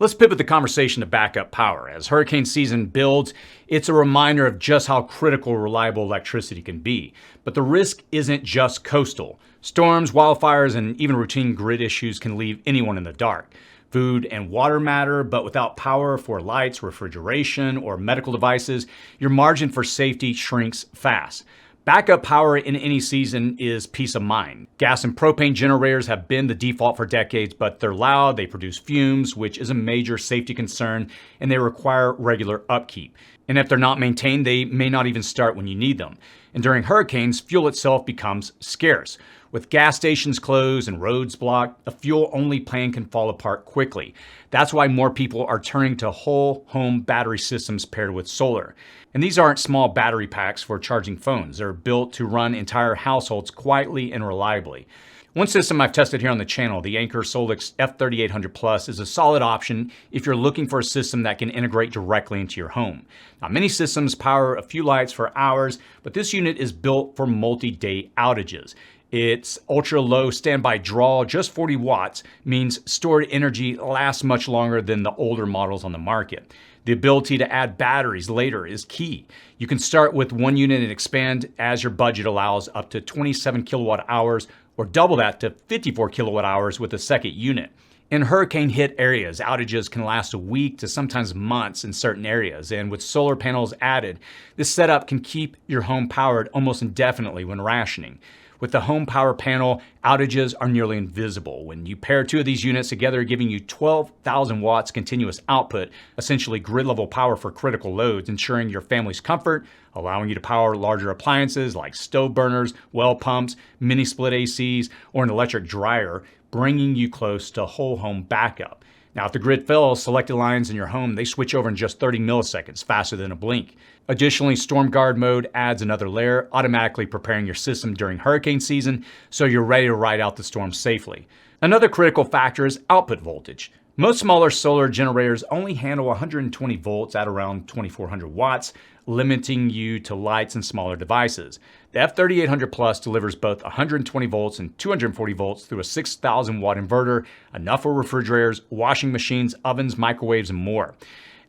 Let's pivot the conversation to backup power. As hurricane season builds, it's a reminder of just how critical reliable electricity can be. But the risk isn't just coastal. Storms, wildfires, and even routine grid issues can leave anyone in the dark. Food and water matter, but without power for lights, refrigeration, or medical devices, your margin for safety shrinks fast. Backup power in any season is peace of mind. Gas and propane generators have been the default for decades, but they're loud, they produce fumes, which is a major safety concern, and they require regular upkeep. And if they're not maintained, they may not even start when you need them. And during hurricanes, fuel itself becomes scarce. With gas stations closed and roads blocked, a fuel-only plan can fall apart quickly. That's why more people are turning to whole home battery systems paired with solar. And these aren't small battery packs for charging phones. They're built to run entire households quietly and reliably. One system I've tested here on the channel, the Anker Solix F3800 Plus, is a solid option if you're looking for a system that can integrate directly into your home. Now, many systems power a few lights for hours, but this unit is built for multi-day outages. Its ultra-low standby draw, just 40 watts, means stored energy lasts much longer than the older models on the market. The ability to add batteries later is key. You can start with one unit and expand as your budget allows up to 27 kilowatt hours or double that to 54 kilowatt hours with a second unit. In hurricane-hit areas, outages can last a week to sometimes months in certain areas, and with solar panels added, this setup can keep your home powered almost indefinitely when rationing. With the home power panel, outages are nearly invisible. When you pair two of these units together, giving you 12,000 watts continuous output, essentially grid-level power for critical loads, ensuring your family's comfort, allowing you to power larger appliances like stove burners, well pumps, mini split ACs, or an electric dryer, bringing you close to whole home backup. Now, if the grid fails, selected lines in your home, they switch over in just 30 milliseconds, faster than a blink. Additionally, Storm Guard mode adds another layer, automatically preparing your system during hurricane season so you're ready to ride out the storm safely. Another critical factor is output voltage. Most smaller solar generators only handle 120 volts at around 2400 watts, limiting you to lights and smaller devices. The F3800 Plus delivers both 120 volts and 240 volts through a 6,000 watt inverter, enough for refrigerators, washing machines, ovens, microwaves, and more.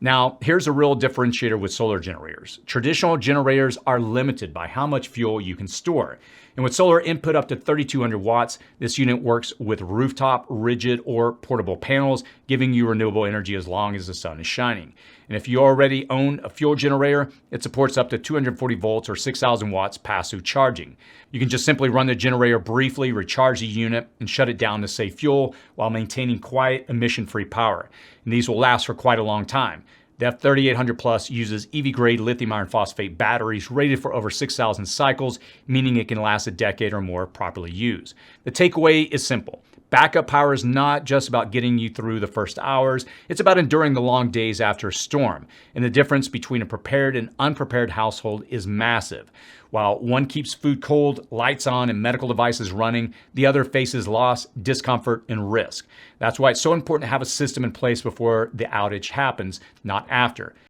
Now, here's a real differentiator with solar generators. Traditional generators are limited by how much fuel you can store. And with solar input up to 3,200 watts, this unit works with rooftop, rigid, or portable panels, giving you renewable energy as long as the sun is shining. And if you already own a fuel generator, it supports up to 240 volts or 6,000 watts pass-through charging. You can just simply run the generator briefly, recharge the unit, and shut it down to save fuel while maintaining quiet, emission-free power. And these will last for quite a long time. The F3800 Plus uses EV-grade lithium iron phosphate batteries rated for over 6,000 cycles, meaning it can last a decade or more if properly used. The takeaway is simple. Backup power is not just about getting you through the first hours, it's about enduring the long days after a storm. And the difference between a prepared and unprepared household is massive. While one keeps food cold, lights on, and medical devices running, the other faces loss, discomfort, and risk. That's why it's so important to have a system in place before the outage happens, not after.